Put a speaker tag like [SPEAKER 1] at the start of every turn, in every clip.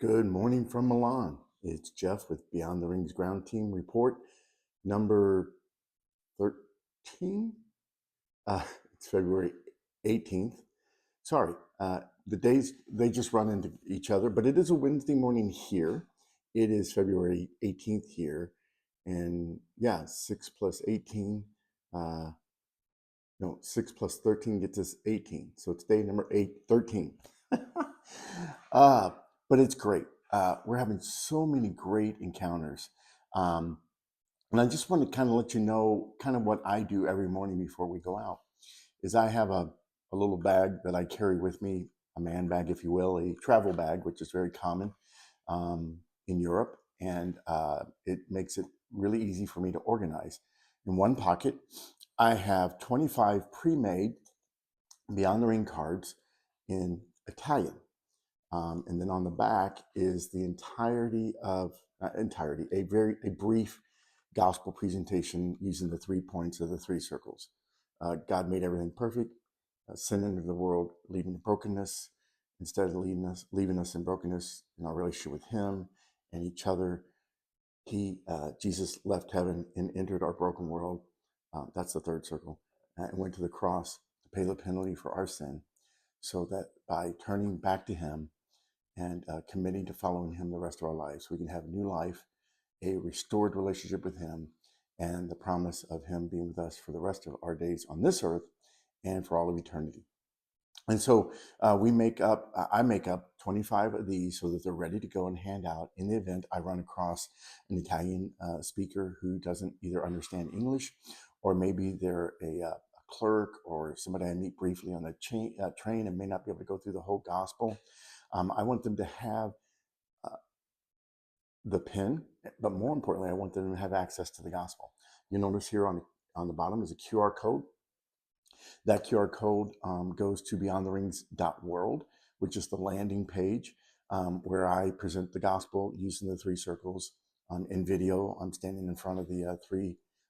[SPEAKER 1] Good morning from Milan. It's Jeff with Beyond the Rings Ground Team Report number 13. It's February 18th. Sorry, the days, they just run into each other, but it is a Wednesday morning here. It is February 18th here. And yeah, 6 plus 18, no, 6 plus 13 gets us 18. So it's day number 13. uh, but it's great. We're having so many great encounters. Um, and I just want to kind of let you know kind of what I do every morning before we go out is I have a little bag that I carry with me, a man bag, if you will, a travel bag, which is very common in Europe. And it makes it really easy for me to organize. In one pocket, I have 25 pre-made Beyond the Ring cards in Italian. And then on the back is the entirety of, a brief gospel presentation using the 3 points of the 3 circles. God made everything perfect, sin into the world, leading to brokenness. Instead of leaving us in brokenness in our relationship with Him and each other, Jesus left heaven and entered our broken world. That's the 3rd circle, and went to the cross to pay the penalty for our sin, so that by turning back to Him and committing to following Him the rest of our lives, we can have new life, a restored relationship with Him, and the promise of Him being with us for the rest of our days on this earth and for all of eternity. And so I make up 25 of these so that they're ready to go and hand out in the event I run across an Italian speaker who doesn't either understand English, or maybe they're a clerk or somebody I meet briefly on the train and may not be able to go through the whole gospel. I want them to have uh, the pen, but more importantly, I want them to have access to the gospel. You notice here on the bottom is a QR code. That QR code goes to beyondtherings.world, which is the landing page where I present the gospel using the 3 circles in video. I'm standing in front of the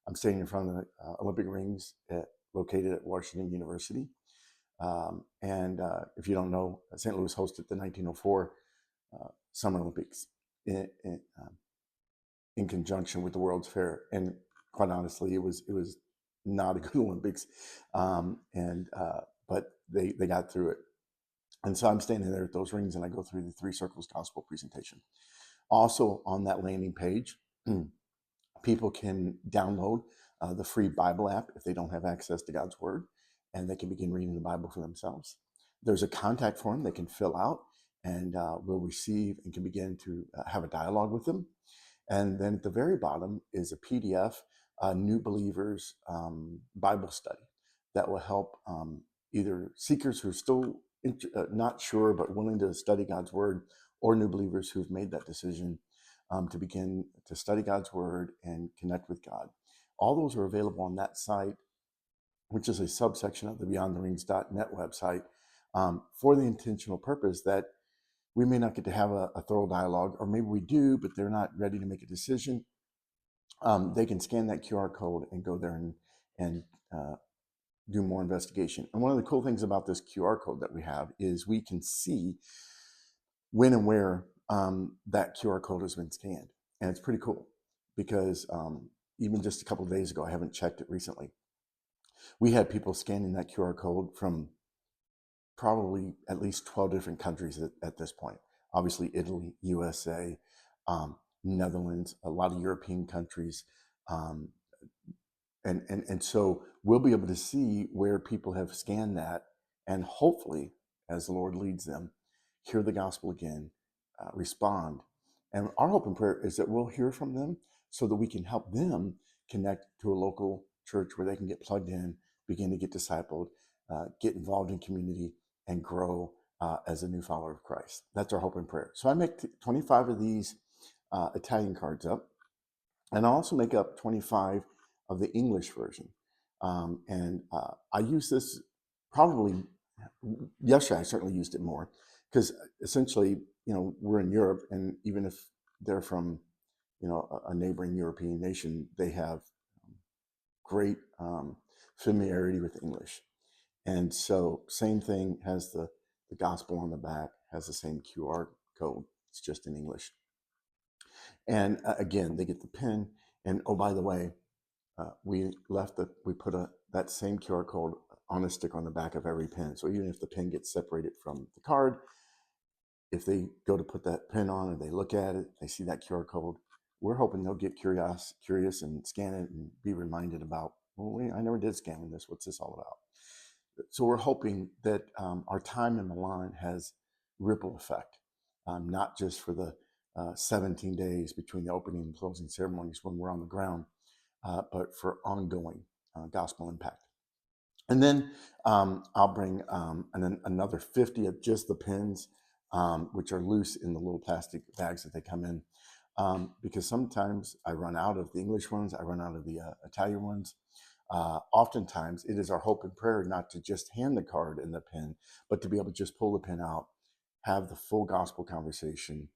[SPEAKER 1] I'm standing in front of the Olympic rings located at Washington University. And if you don't know, St. Louis hosted the 1904 Summer Olympics in conjunction with the World's Fair. And quite honestly, it was not a good Olympics, but they got through it. And so I'm standing there at those rings, and I go through the 3 circles gospel presentation. Also on that landing page, people can download the free Bible app if they don't have access to God's Word, and they can begin reading the Bible for themselves. There's a contact form they can fill out, and we'll receive and can begin to have a dialogue with them. And then at the very bottom is a PDF, New Believers Bible study that will help either seekers who are still not sure but willing to study God's Word, or new believers who've made that decision to begin to study God's Word and connect with God. All those are available on that site, which is a subsection of the beyondtherings.net website, for the intentional purpose that we may not get to have a thorough dialogue, or maybe we do, but they're not ready to make a decision. They can scan that QR code and go there and do more investigation. And one of the cool things about this QR code that we have is we can see when and where that QR code has been scanned. And it's pretty cool because even just a couple of days ago, I haven't checked it recently, we had people scanning that QR code from probably at least 12 different countries at this point. Obviously, Italy, USA, Netherlands, a lot of European countries. Um, and so we'll be able to see where people have scanned that, and hopefully, as the Lord leads them, hear the gospel again, respond. And our hope and prayer is that we'll hear from them so that we can help them connect to a local church where they can get plugged in, begin to get discipled, get involved in community, and grow as a new follower of Christ. That's our hope and prayer. So I make 25 of these Italian cards up, and I also make up 25 of the English version. And I use this probably yesterday. I certainly used it more because essentially, we're in Europe, and even if they're from, a neighboring European nation, they have great familiarity with English. And so, same thing, has the gospel on the back, has the same QR code. It's just in English. And again, they get the pin. And oh, by the way, we put that same QR code on a sticker on the back of every pin. So even if the pin gets separated from the card, if they go to put that pin on and they look at it, they see that QR code, we're hoping they'll get curious and scan it and be reminded about, well, wait, I never did scan this. What's this all about? So we're hoping that our time in Milan has ripple effect, not just for the 17 days between the opening and closing ceremonies when we're on the ground, but for ongoing gospel impact. And then I'll bring another 50 of just the pins, which are loose in the little plastic bags that they come in. Because sometimes I run out of the English ones, I run out of the Italian ones. Oftentimes, it is our hope and prayer not to just hand the card and the pin, but to be able to just pull the pin out, have the full gospel conversation,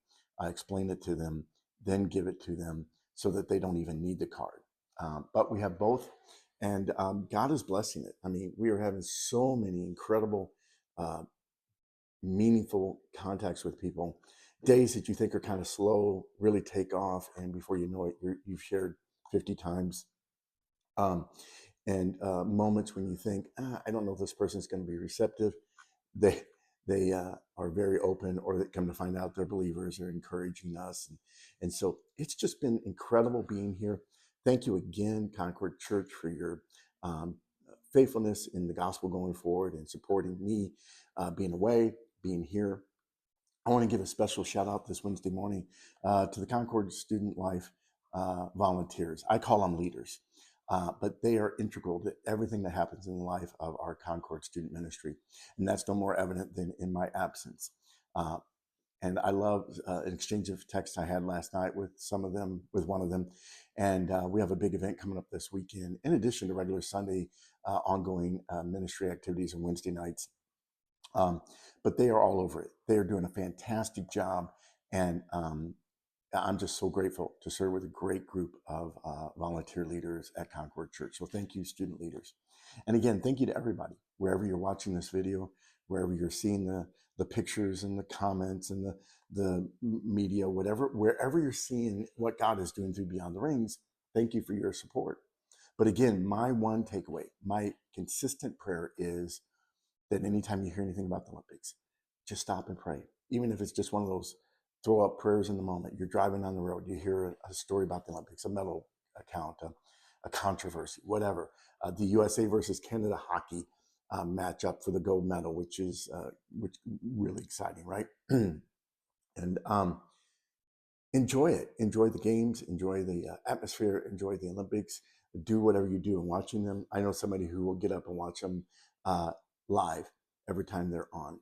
[SPEAKER 1] explain it to them, then give it to them so that they don't even need the card. But we have both, and God is blessing it. I mean, we are having so many incredible, meaningful contacts with people. Days that you think are kind of slow really take off, and before you know it, you've shared 50 times. And moments when you think, I don't know if this person's going to be receptive, they are very open, or they come to find out they're believers, are encouraging us, and so it's just been incredible being here. Thank you again, Concord Church, for your faithfulness in the gospel going forward and supporting me being away, being here. I want to give a special shout out this Wednesday morning to the Concord Student Life volunteers. I call them leaders, but they are integral to everything that happens in the life of our Concord student ministry. And that's no more evident than in my absence. And I love an exchange of texts I had last night with one of them. And we have a big event coming up this weekend, in addition to regular Sunday ongoing ministry activities and Wednesday nights. But they are all over it. They are doing a fantastic job. And I'm just so grateful to serve with a great group of volunteer leaders at Concord Church. So thank you, student leaders. And again, thank you to everybody, wherever you're watching this video, wherever you're seeing the pictures and the comments and the media, wherever you're seeing what God is doing through Beyond the Rings, thank you for your support. But again, my one takeaway, my consistent prayer is that anytime you hear anything about the Olympics, just stop and pray. Even if it's just one of those throw up prayers in the moment. You're driving on the road, you hear a story about the Olympics, a medal account, a controversy, whatever. The USA versus Canada hockey matchup for the gold medal, which is really exciting, right? And enjoy it. Enjoy the games. Enjoy the atmosphere. Enjoy the Olympics. Do whatever you do in watching them. I know somebody who will get up and watch them live every time they're on.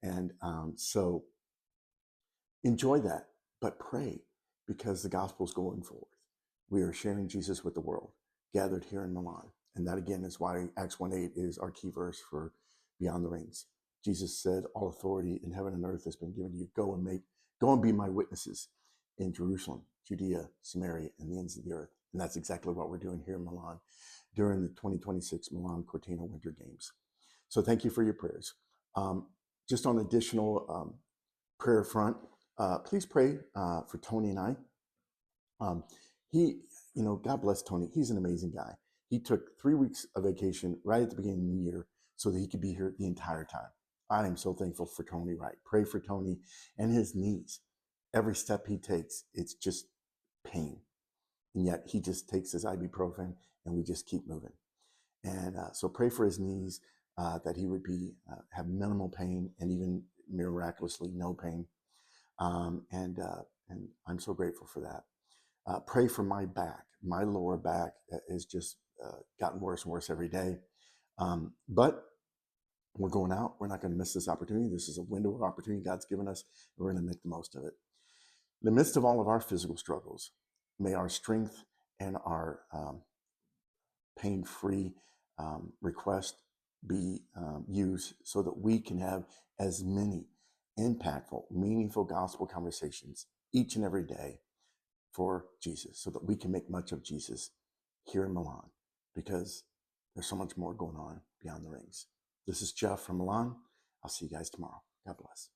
[SPEAKER 1] And so enjoy that, but pray, because the gospel is going forward. We are sharing Jesus with the world, gathered here in Milan. And that, again, is why Acts 1:8 is our key verse for Beyond the Rings. Jesus said, all authority in heaven and earth has been given to you. Go and be my witnesses in Jerusalem, Judea, Samaria, and the ends of the earth. And that's exactly what we're doing here in Milan during the 2026 Milan Cortina Winter Games. So thank you for your prayers. Just on additional prayer front, please pray for Tony and I. God bless Tony. He's an amazing guy. He took 3 weeks of vacation right at the beginning of the year so that he could be here the entire time. I am so thankful for Tony Wright. Pray for Tony and his knees. Every step he takes, it's just pain. And yet he just takes his ibuprofen and we just keep moving. And so pray for his knees, that he would have minimal pain and even miraculously no pain. And I'm so grateful for that. Pray for my back. My lower back has just gotten worse and worse every day. But we're going out. We're not going to miss this opportunity. This is a window of opportunity God's given us, and we're going to make the most of it. In the midst of all of our physical struggles, may our strength and our pain-free request be used so that we can have as many impactful, meaningful gospel conversations each and every day for Jesus, so that we can make much of Jesus here in Milan, because there's so much more going on beyond the rings. This is Jeff from Milan. I'll see you guys tomorrow. God bless.